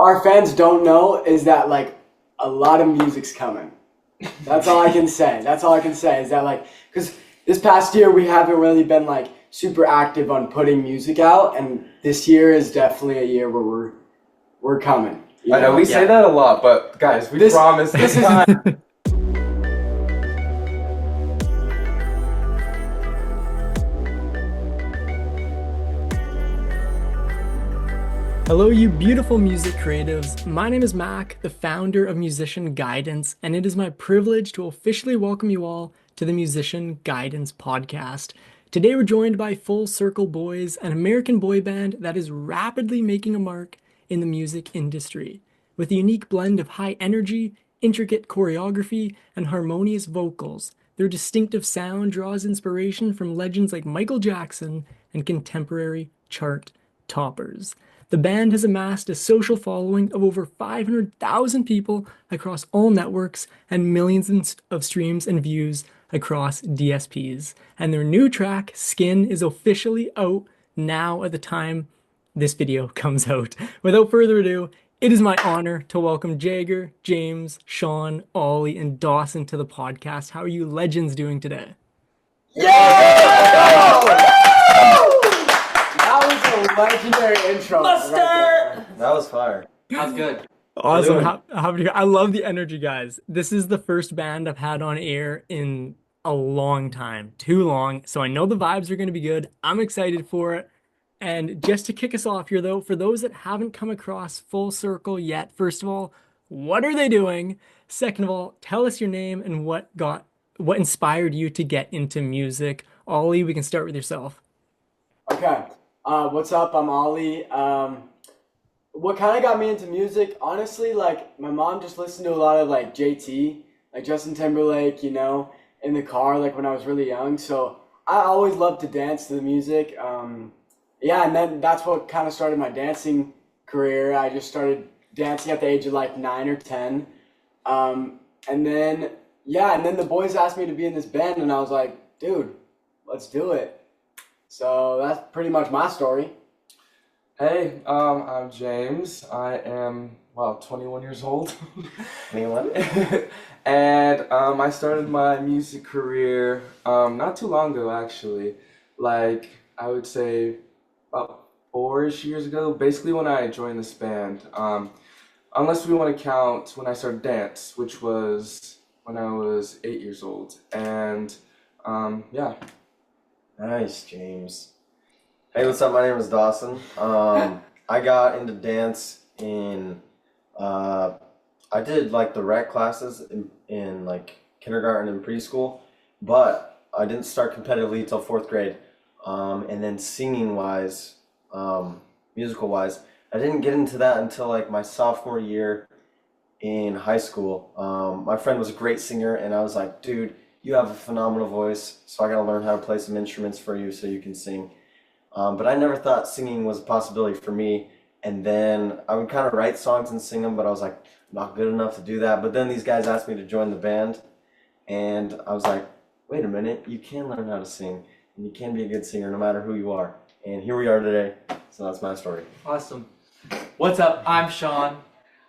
our fans don't know is that like a lot of music's coming. That's all I can say. That's all I can say is that like because this past year we haven't really been like super active on putting music out, and this year is definitely a year where we're coming. I know we say that a lot, but guys, we promise this time. Hello, you beautiful music creatives. My name is Mac, the founder of Musician Guidance, and it is my privilege to officially welcome you all to the Musician Guidance podcast. Today, we're joined by Full Circle Boys, an American boy band that is rapidly making a mark in the music industry. With a unique blend of high energy, intricate choreography, and harmonious vocals, their distinctive sound draws inspiration from legends like Michael Jackson and contemporary chart toppers. The band has amassed a social following of over 500,000 people across all networks and millions of streams and views across DSPs. And their new track, Skin, is officially out now at the time this video comes out. Without further ado, it is my honor to welcome Jagger, James, Sean, Ollie, and Dawson to the podcast. How are you legends doing today? That was a legendary intro. That was fire. That was good. Awesome. I love the energy, guys. This is the first band I've had on air in a long time, too long. So I know the vibes are going to be good. I'm excited for it. And just to kick us off here, though, for those that haven't come across Full Circle yet, first of all, what are they doing? Second of all, tell us your name and what inspired you to get into music. Ollie, we can start with yourself. Okay. What's up? I'm Ollie. What kind of got me into music? Honestly, like my mom just listened to a lot of like JT, like Justin Timberlake, you know, in the car, like when I was really young. So I always loved to dance to the music. Yeah, and then that's what kind of started my dancing career. I just started dancing at the age of like 9 or 10. And then the boys asked me to be in this band, and I was like, dude, let's do it. So that's pretty much my story. Hey, I'm James. I am, 21 years old. 21? And I started my music career not too long ago, actually. Like, I would say about 4-ish years ago, basically when I joined this band. Unless we want to count when I started dance, which was when I was 8 years old. And, yeah. Nice, James. Hey, what's up? My name is Dawson. I got into dance in, I did like the rec classes in like kindergarten and preschool, but I didn't start competitively till 4th grade. And then singing wise, musical wise, I didn't get into that until like my sophomore year in high school. My friend was a great singer, and I was like, dude, you have a phenomenal voice, so I gotta learn how to play some instruments for you so you can sing. But I never thought singing was a possibility for me. And then I would kind of write songs and sing them, but I was like, not good enough to do that. But then these guys asked me to join the band, and I was like, wait a minute, you can learn how to sing, and you can be a good singer no matter who you are. And here we are today. So that's my story. Awesome. What's up? I'm Sean.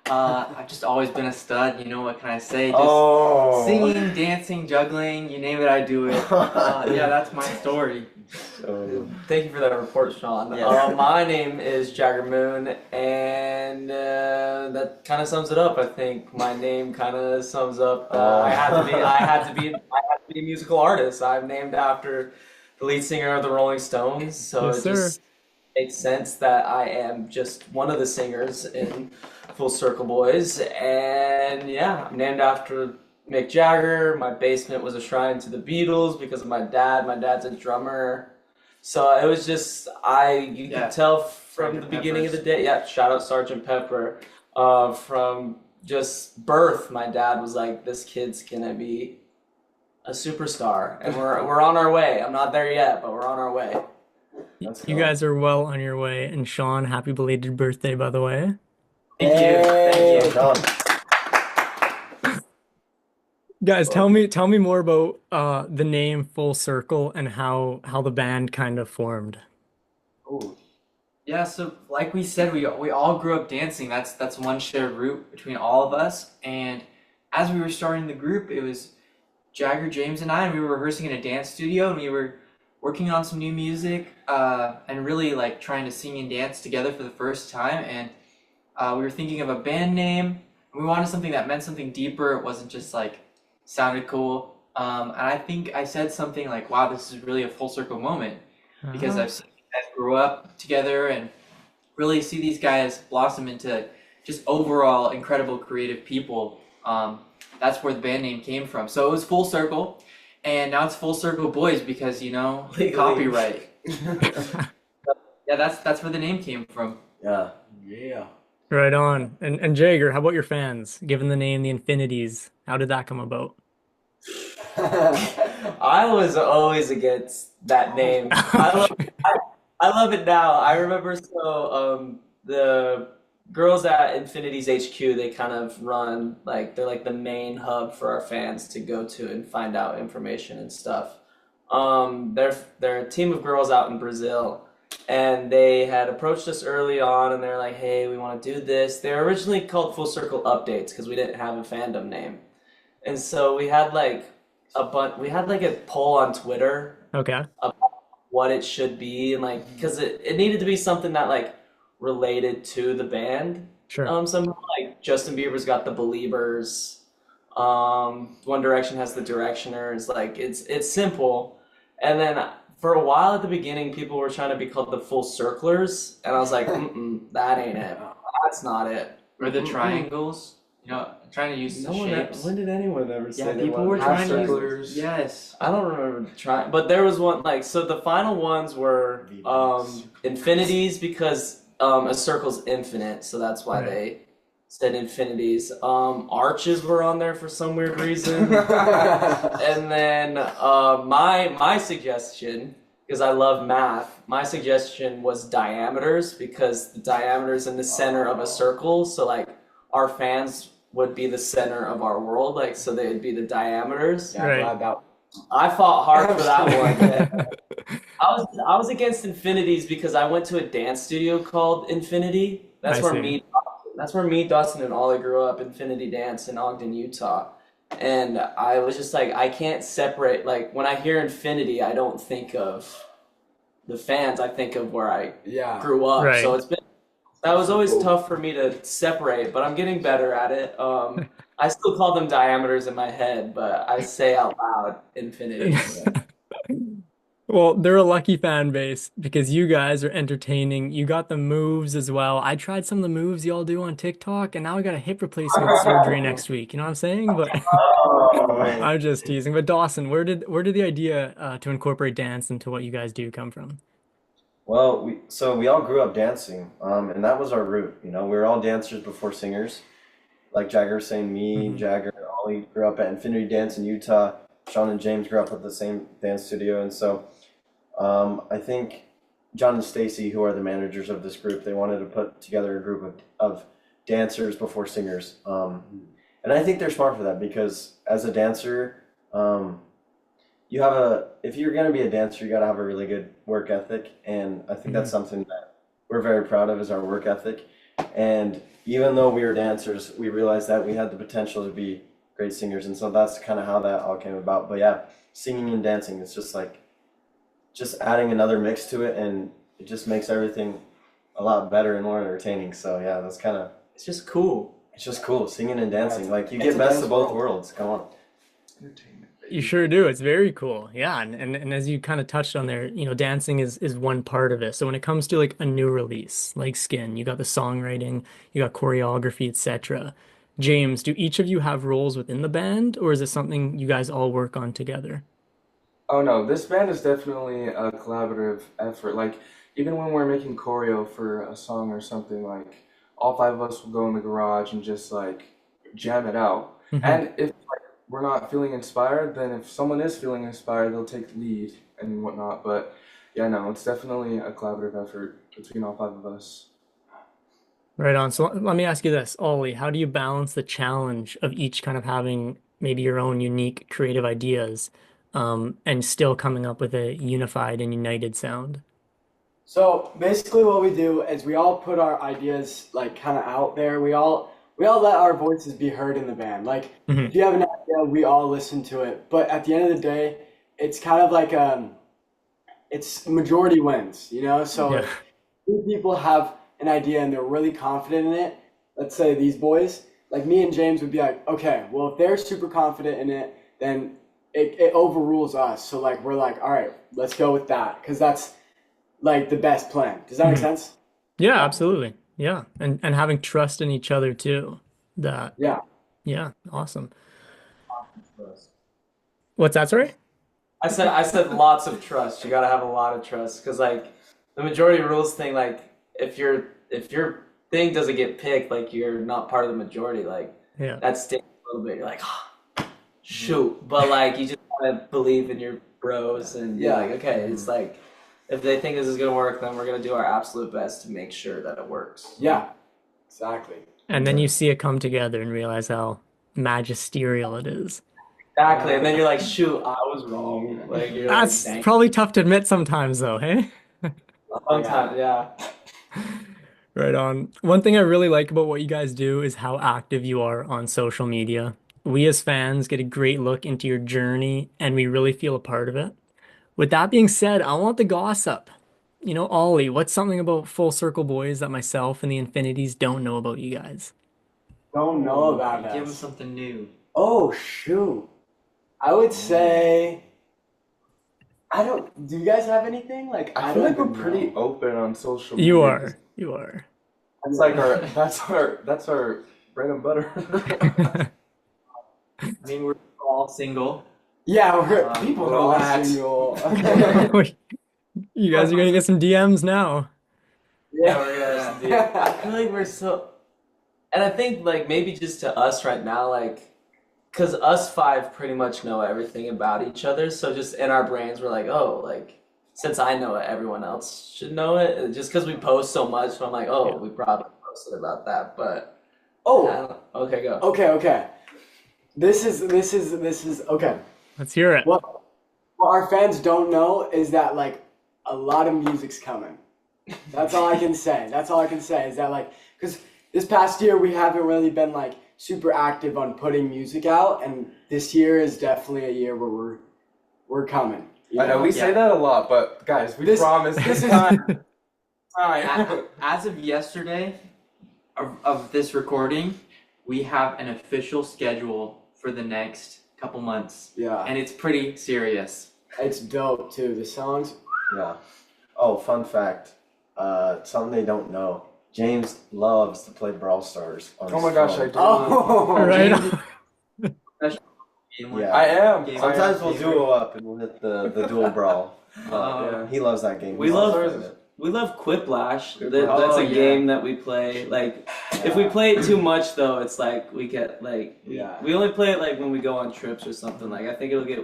I've just always been a stud. You know, what can I say? Just singing, dancing, juggling, you name it, I do it. Yeah, that's my story. Thank you for that report, Sean. Yes. My name is Jagger Moon, and that kind of sums it up. I think my name kind of sums up. I had to be a musical artist. I'm named after the lead singer of the Rolling Stones, so Yes, it sir. just makes sense that I am just one of the singers in Full Circle Boys. And yeah, I'm named after Mick Jagger. My basement was a shrine to the Beatles because of my dad. My dad's a drummer. So it was just, you could tell from Sgt. the beginning of the Pepper's. day. Yeah, shout out Sgt. Pepper. From just birth, my dad was like, this kid's gonna be a superstar. And we're on our way. I'm not there yet, but we're on our way. You guys are well on your way. And Sean, happy belated birthday, by the way. Thank you. Thank you. Sean. Guys, tell me more about the name Full Circle and how the band kind of formed. Ooh. Yeah, so like we said, we all grew up dancing. That's one shared root between all of us. And as we were starting the group, it was Jagger, James, and I, and we were rehearsing in a dance studio, and we were working on some new music, and really like trying to sing and dance together for the first time. And we were thinking of a band name. We wanted something that meant something deeper. It wasn't just like sounded cool. And I think I said something like, "Wow, this is really a full circle moment," because Uh-huh. I've seen you guys grow up together and really see these guys blossom into just overall incredible creative people. That's where the band name came from. So it was full circle, and now it's full circle boys because Legally. copyright. Yeah, that's where the name came from. Yeah. Yeah. Right on. And Jagger, how about your fans? Given the name the Infinities, how did that come about? I was always against that name. I love it now. I remember the girls at Infinity's HQ, they kind of run like they're like the main hub for our fans to go to and find out information and stuff. They're a team of girls out in Brazil, and they had approached us early on, and they're like, "Hey, we want to do this." They were originally called Full Circle Updates because we didn't have a fandom name, and so we had like a poll on Twitter Okay, what it should be and like because it needed to be something that like related to the band sure. somehow like Justin Bieber's got the Beliebers, One Direction has the Directioners, like it's simple. And then for a while at the beginning people were trying to be called the Full Circlers, and I was like, that ain't it, that's not it. Or the Mm-mm. triangles. Trying to use No the one shapes. when did anyone ever say Yeah, they people wanted were to trying be to circlers? use. Yes. I don't remember trying, but there was one like so. The final ones were infinities because a circle's infinite, so that's why Right. they said infinities. Arches were on there for some weird reason, and then my suggestion, because I love math, my suggestion was diameters because the diameter's in the center of a circle, so like our fans would be the center of our world, like so they would be the diameters. Yeah, Right. glad that. I fought hard for that one. And I was against infinities because I went to a dance studio called Infinity. I see. That's where me, Dustin, and Ollie grew up. Infinity Dance in Ogden, Utah. And I was just like, I can't separate. Like when I hear Infinity, I don't think of the fans. I think of where I Yeah. grew up. Right. So that was always tough for me to separate, but I'm getting better at it. I still call them diameters in my head, but I say out loud infinities. Well, they're a lucky fan base because you guys are entertaining. You got the moves as well. I tried some of the moves y'all do on TikTok, and now I got a hip replacement surgery next week. You know what I'm saying? But Oh, I'm just teasing. But Dawson, where did the idea to incorporate dance into what you guys do come from? well, we all grew up dancing, and that was our root. You know, we were all dancers before singers. Like Jagger was saying, me, Hmm. Jagger, and Ollie grew up at Infinity Dance in Utah. Sean and James grew up at the same dance studio, and so I think John and Stacy, who are the managers of this group, they wanted to put together a group of dancers before singers. And I think they're smart for that because as a dancer, um, if you're going to be a dancer, you got to have a really good work ethic. And I think that's Hmm. something that we're very proud of is our work ethic. And even though we were dancers, we realized that we had the potential to be great singers. And so that's kind of how that all came about. But yeah, singing and dancing, it's just like, just adding another mix to it, and it just makes everything a lot better and more entertaining. So yeah, that's kind of It's just cool. it's just cool singing and dancing. Like you It's get a best dance of both world. worlds. Come on. Entertainment, You baby. sure do. It's very cool. Yeah, and as you kind of touched on there, dancing is one part of it. So when it comes to like a new release, like Skin, you got the songwriting, you got choreography, etc. James, do each of you have roles within the band, or is it something you guys all work on together? Oh no, this band is definitely a collaborative effort. Like even when we're making choreo for a song or something, like all five of us will go in the garage and just like jam it out. Hmm. And if like we're not feeling inspired, then if someone is feeling inspired, they'll take the lead and whatnot. But yeah, no, it's definitely a collaborative effort between all five of us. Right on. So let me ask you this, Ollie, how do you balance the challenge of each kind of having maybe your own unique creative ideas, and still coming up with a unified and united sound? So basically, what we do is we all put our ideas like kind of out there. We all let our voices be heard in the band. Like Mhm. if you have an idea, we all listen to it. But at the end of the day, it's kind of like it's majority wins. So Yeah. if two people have an idea and they're really confident in it, let's say these boys, like me and James would be like, okay, well if they're super confident in it, then it overrules us. So like we're like, all right, let's go with that because that's like the best plan. Does that make Mhm. sense? Yeah, absolutely. Yeah. And having trust in each other too. That, Yeah. yeah, awesome. What's that, sorry? I said lots of trust. You gotta have a lot of trust because like the majority rules thing, like if your thing doesn't get picked, like you're not part of the majority, like Yeah. that stings a little bit. You're like, shoot, but like you just gotta believe in your bros and be Yeah. like, okay, it's like if they think this is gonna work, then we're gonna do our absolute best to make sure that it works. Yeah. Exactly. And then you see it come together and realize how magisterial it is. Exactly, and then you're like, shoot, I was wrong. Like you're like, That's dang, probably tough to admit sometimes, though, hey? sometimes, yeah. Right on. One thing I really like about what you guys do is how active you are on social media. We as fans get a great look into your journey and we really feel a part of it. With that being said, I want the gossip. Ollie, what's something about Full Circle Boys that myself and the Infinities don't know about you guys? Don't know about Give them us. something new. Oh shoot. I would say I don't. Do you guys have anything? Like I I feel don't like we're even pretty know. open on social You media. are. You are. That's like our bread and butter. I mean, we're all single. Yeah, Um, people we're know all we're at. single. You guys are gonna get some DMs now. Yeah, we're gonna have to do. I Yeah. feel like we're so, and I think like maybe just to us right now, like, cause us five pretty much know everything about each other. So just in our brains, we're like, oh, like since I know it, everyone else should know it. And just cause we post so much, so I'm like, oh, Yeah. we probably posted about that. But I Oh, don't, okay, go. okay. This is okay. Let's hear it. What our fans don't know is that like a lot of music's coming. That's all I can say. That's all I can say is that like because this past year we haven't really been like super active on putting music out, and this year is definitely a year where we're coming. I know we say Yeah. that a lot, but guys, we This- promise this this is- time. As of yesterday of this recording, we have an official schedule for the next couple months, Yeah, and it's pretty serious. it's dope too. The songs. Yeah. Oh, fun fact. Something they don't know. James loves to play Brawl Stars on Oh his my gosh, phone. I do. Oh, Right. Yeah. I am. Game Sometimes on we'll paper. duo up and we'll hit the dual brawl. Yeah. He loves that game. We He love- loves it. We love Quiplash. Quiplash. That's Oh, a yeah. game that we play. Like, if we play it too much, though, it's like we get like Yeah. we only play it like when we go on trips or something. Like, I think it'll get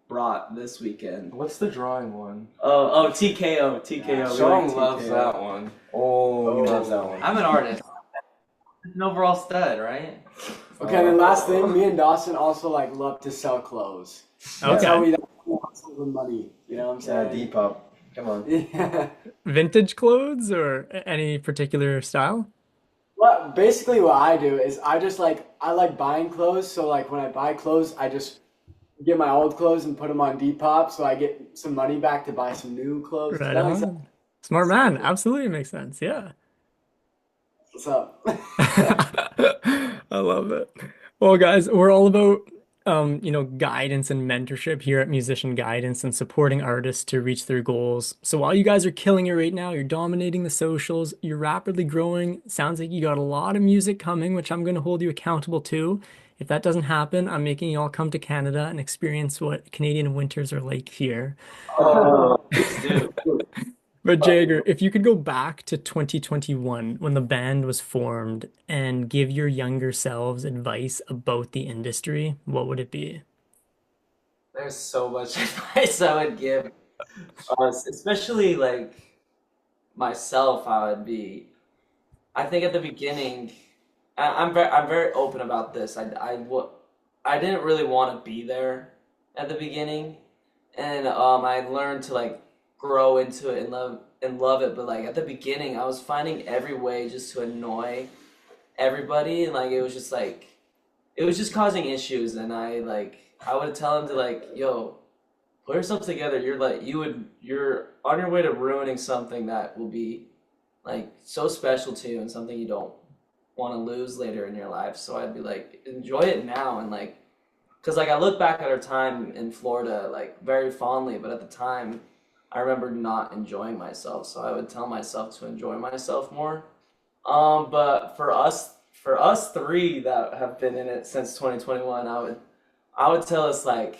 brought this weekend. What's the drawing one? Oh, TKO. TKO. we Sean like loves TKO. that one. Oh, he loves that one. I'm an artist. An overall stud, right? Okay, and then last thing, me and Dawson also like love to sell clothes. That's how Okay. we hustle the money. You know what I'm Yeah, saying? Depop. Come on. Yeah. Vintage clothes or any particular style? Well, basically what I do is I like buying clothes. So like when I buy clothes, I just get my old clothes and put them on Depop, so I get some money back to buy some new clothes. Right That makes sense. on. Smart man. Absolutely makes sense. Yeah. What's up? I love it. Well, guys, we're all about guidance and mentorship here at Musician Guidance and supporting artists to reach their goals. So while you guys are killing it right now, you're dominating the socials, you're rapidly growing. Sounds like you got a lot of music coming, which I'm going to hold you accountable to. If that doesn't happen, I'm making you all come to Canada and experience what Canadian winters are like here. Oh, dude. But Jagger, if you could go back to 2021 when the band was formed and give your younger selves advice about the industry, what would it be? There's so much advice I would give us, especially like myself. I think at the beginning, I'm very open about this. I didn't really want to be there at the beginning, and I learned to like grow into it and love it. But like at the beginning, I was finding every way just to annoy everybody, and like it was just causing issues. And I would tell him to like, yo, put yourself together. You're on your way to ruining something that will be like so special to you and something you don't want to lose later in your life. So I'd be like, enjoy it now. And like, because like I look back at our time in Florida like very fondly, but at the time I remember not enjoying myself. So I would tell myself to enjoy myself more. But for us three that have been in it since 2021, I would tell us like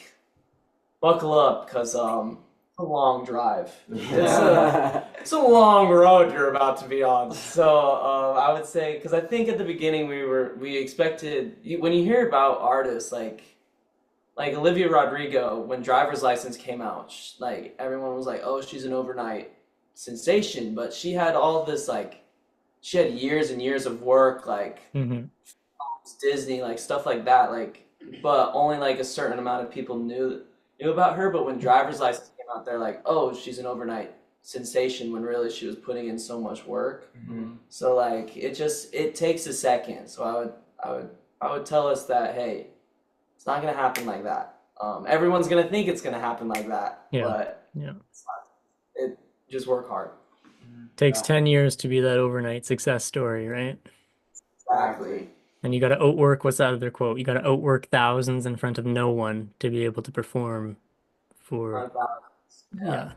buckle up, because it's a long drive. It's a long road you're about to be on. So I would say, because I think at the beginning we expected, when you hear about artists like Olivia Rodrigo, when Driver's License came out, like everyone was like, oh, she's an overnight sensation, but she had all this like, she had years and years of work, like Disney, like stuff like that, like, but only like a certain amount of people knew about her. But when Driver's License came out, they're like, oh, she's an overnight sensation, when really she was putting in so much work. So like it takes a second. So I would tell us that, hey, it's not gonna happen like that. Everyone's gonna think it's gonna happen like that, but it's not. It just work hard. Takes 10 years to be that overnight success story, right? Exactly. And you got to outwork, what's that other quote? You got to outwork thousands in front of no one to be able to perform for. Yeah.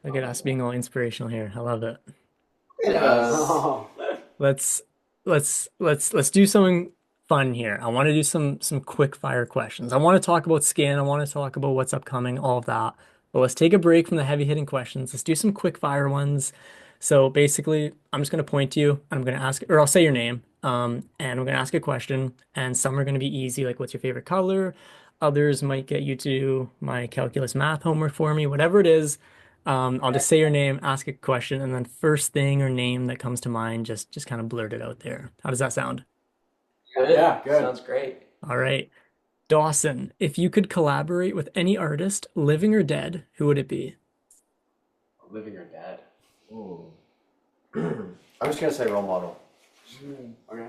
Look at us being all inspirational here. I love it. Oh. Let's do something fun here. I want to do some quick fire questions. I want to talk about skin. I want to talk about what's upcoming, all of that. But let's take a break from the heavy hitting questions. Let's do some quick fire ones. So basically, I'm just going to point to you. I'm going to ask, or I'll say your name, and I'm going to ask a question. And some are going to be easy, like what's your favorite color? Others might get you to do my calculus math homework for me, whatever it is. I'll just say your name, ask a question, and then first thing or name that comes to mind, just kind of blurt it out there. How does that sound? Good. Yeah, good. Sounds great. All right. Dawson, if you could collaborate with any artist, living or dead, who would it be? Living or dead? Ooh. I'm just gonna say role model. Okay.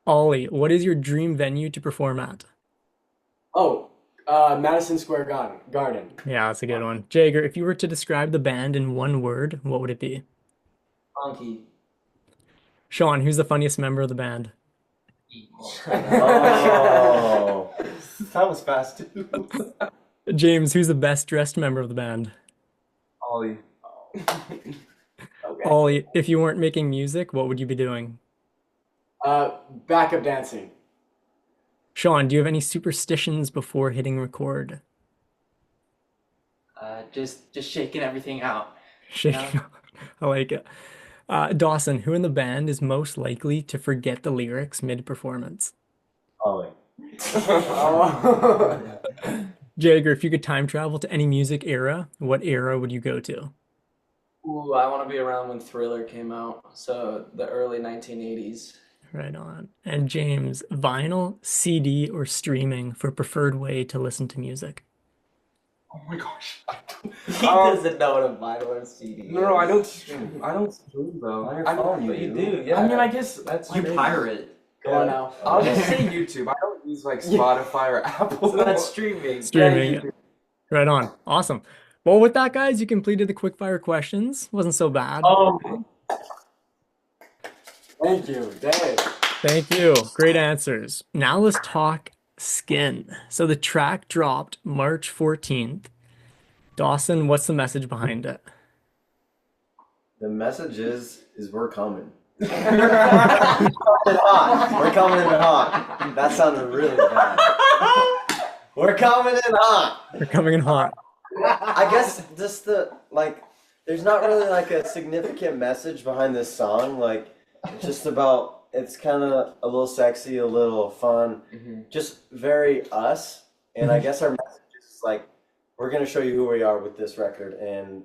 Ollie, what is your dream venue to perform at? Oh, Madison Square Garden. Yeah, that's a good one. Jagger, if you were to describe the band in one word, what would it be? Funky. Sean, who's the funniest member of the band? Oh, That was fast too. James, who's the best dressed member of the band? Ollie. Okay. Ollie, if you weren't making music, what would you be doing? Backup dancing. Sean, do you have any superstitions before hitting record? Just shaking everything out. Shaking. I like it. Dawson, who in the band is most likely to forget the lyrics mid-performance? Ollie. Oh. Jagger, if you could time travel to any music era, what era would you go to? Ooh, I want to be around when Thriller came out, so the early 1980s. Right on. And James, vinyl, CD, or streaming for preferred way to listen to music? Oh my gosh. He doesn't know what a vinyl or CD is. No, I don't stream. I don't stream though. On your I, phone, But you do. do, yeah. I mean, I guess that's You maybe- pirate. Come on now. I'll just say YouTube. I don't use like Spotify or Apple. So that's streaming. Streaming. YouTube. Right on. Awesome. Well, with that, guys, you completed the quickfire questions. Wasn't so bad. Oh, Thank you, Dave. Thank you. Great answers. Now let's talk skin. So the track dropped March 14th. Dawson, what's the message behind it? The message is we're coming. We're coming in hot. We're coming in hot. That sounded really bad. We're coming in hot. We're coming in hot. I guess just there's not really like a significant message behind this song. Like, it's just about, it's kind of a little sexy, a little fun, just very us. And I guess our message is like, we're gonna show you who we are with this record, and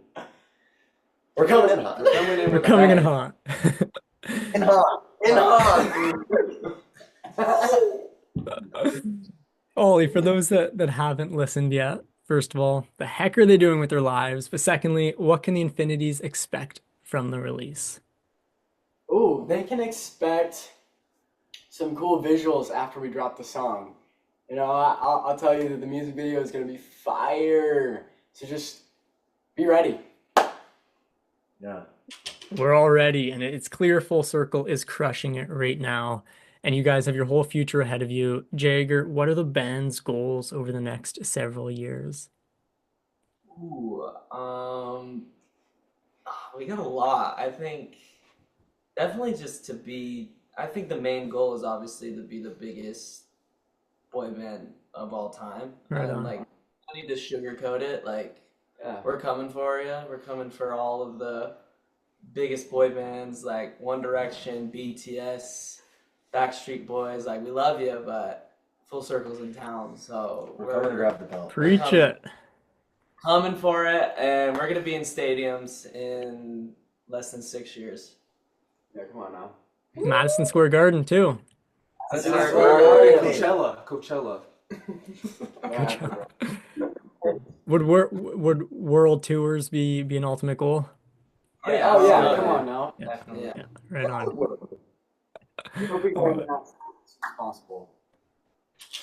we're coming in hot. We're coming in hot. In hot. In hot. Ollie, for those that haven't listened yet, First of all, the heck are they doing with their lives? But secondly, what can the Infinities expect from the release? Ooh, they can expect some cool visuals after we drop the song. You know, I'll tell you that the music video is gonna be fire. So just be ready. Yeah. We're all ready, and it's clear Full Circle is crushing it right now. And you guys have your whole future ahead of you. Jagger, what are the band's goals over the next several years? Ooh, we got a lot. I think definitely just to be. I think the main goal is obviously to be the biggest boy band of all time. Right And on. like, I need to sugarcoat it. Like, Yeah. we're coming for you. We're coming for all of the biggest boy bands like One Direction, BTS, Backstreet Boys. Like, we love you, but Full Circle's in town, so We're coming to grab the belt. Preach it. coming for it, and we're gonna be in stadiums in less than 6 years. Yeah, come on now. Madison Square Garden, too. That's That's our right. Coachella. Yeah, Would world tours be an ultimate goal? oh yeah, so- come on now. Definitely. Yeah, right on. Hope we can as soon as possible.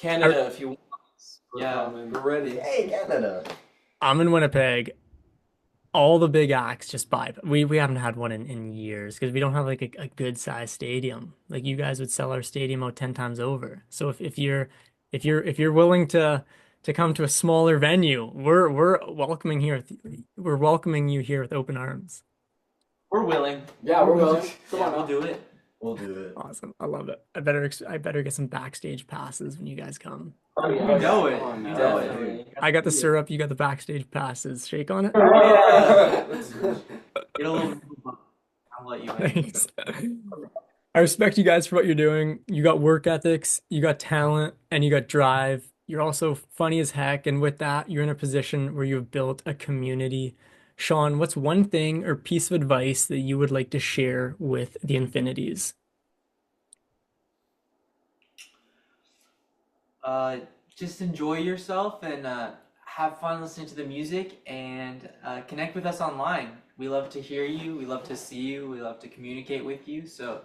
Canada, if you want. Yeah. We're ready. Hey, Canada. I'm in Winnipeg. All the big acts just buy. We haven't had one in years because we don't have like a good sized stadium. Like you guys would sell our stadium out 10 times over. So if you're willing to come to a smaller venue, we're welcoming here. We're welcoming you here with open arms. We're willing. Yeah, we're willing. Come Yeah, on we'll now. do it. We'll do it. Awesome. I love it. I better get some backstage passes when you guys come. Oh, You yeah. know it. Come on You now. know Definitely. it. I got the syrup, you got the backstage passes. Shake on it. Yeah. Get a little. I'll let you in. Thanks. I respect you guys for what you're doing. You got work ethics, you got talent, and you got drive. You're also funny as heck, and with that, you're in a position where you've built a community. Sean, what's one thing or piece of advice that you would like to share with the Infinities? Just enjoy yourself and have fun listening to the music and connect with us online. We love to hear you. We love to see you. We love to communicate with you. So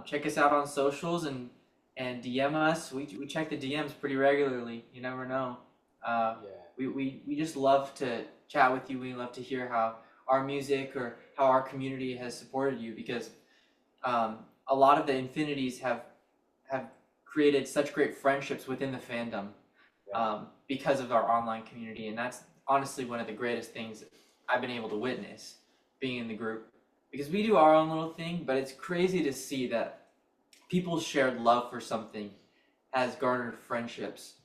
check us out on socials and DM us. We check the DMs pretty regularly. You never know. Yeah. We just love to chat with you. We love to hear how our music or how our community has supported you because a lot of the Infinities have created such great friendships within the fandom because of our online community, and that's honestly one of the greatest things I've been able to witness being in the group because we do our own little thing, but it's crazy to see that people's shared love for something has garnered friendships.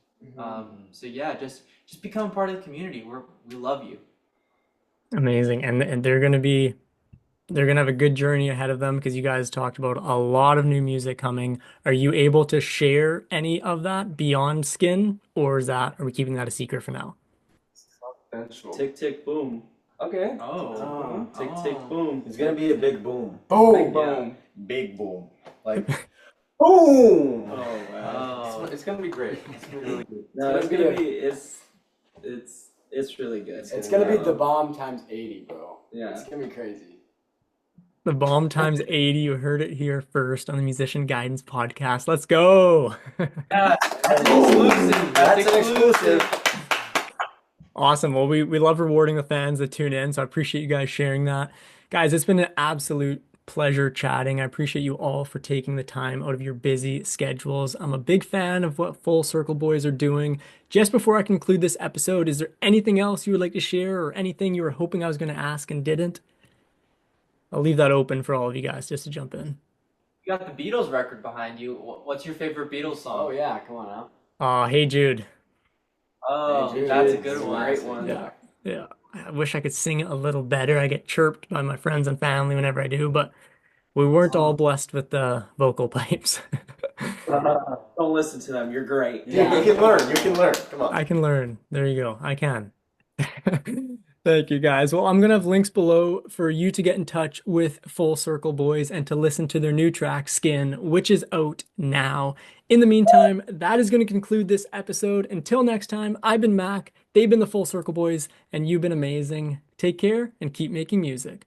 So yeah, just become part of the community. We love you. Amazing. And they're gonna have a good journey ahead of them because you guys talked about a lot of new music coming. Are you able to share any of that beyond Skin, or are we keeping that a secret for now? Confidential. Tick, tick, boom. Okay. Oh, Tick, tick, boom. It's gonna be a big boom. Boom. Boom. Big boom. Like boom. Oh, wow. Oh. It's gonna be great. It's gonna be really good. No, it's gonna be, it's really good. It's gonna be the bomb times 80, bro. Yeah. It's gonna be crazy. The bomb times 80. You heard it here first on the Musician Guidance Podcast. Let's go. Yeah, that's exclusive. That's an exclusive. Awesome. Well, we love rewarding the fans that tune in, so I appreciate you guys sharing that. Guys, it's been an absolute pleasure chatting. I appreciate you all for taking the time out of your busy schedules. I'm a big fan of what Full Circle Boys are doing. Just before I conclude this episode, is there anything else you would like to share or anything you were hoping I was going to ask and didn't? I'll leave that open for all of you guys just to jump in. You got the Beatles record behind you. What's your favorite Beatles song? Oh yeah, come on now. Hey Jude. Oh, Hey, Jude. that's a It's good a one. great one. Yeah. Yeah. I wish I could sing it a little better. I get chirped by my friends and family whenever I do, but we weren't all blessed with the vocal pipes. Don't listen to them. You're great. Yeah, you can learn. You can learn. Come on. I can learn. There you go. I can. Thank you guys. Well, I'm going to have links below for you to get in touch with Full Circle Boys and to listen to their new track, Skin, which is out now. In the meantime, that is going to conclude this episode. Until next time, I've been Mac, they've been the Full Circle Boys, and you've been amazing. Take care and keep making music.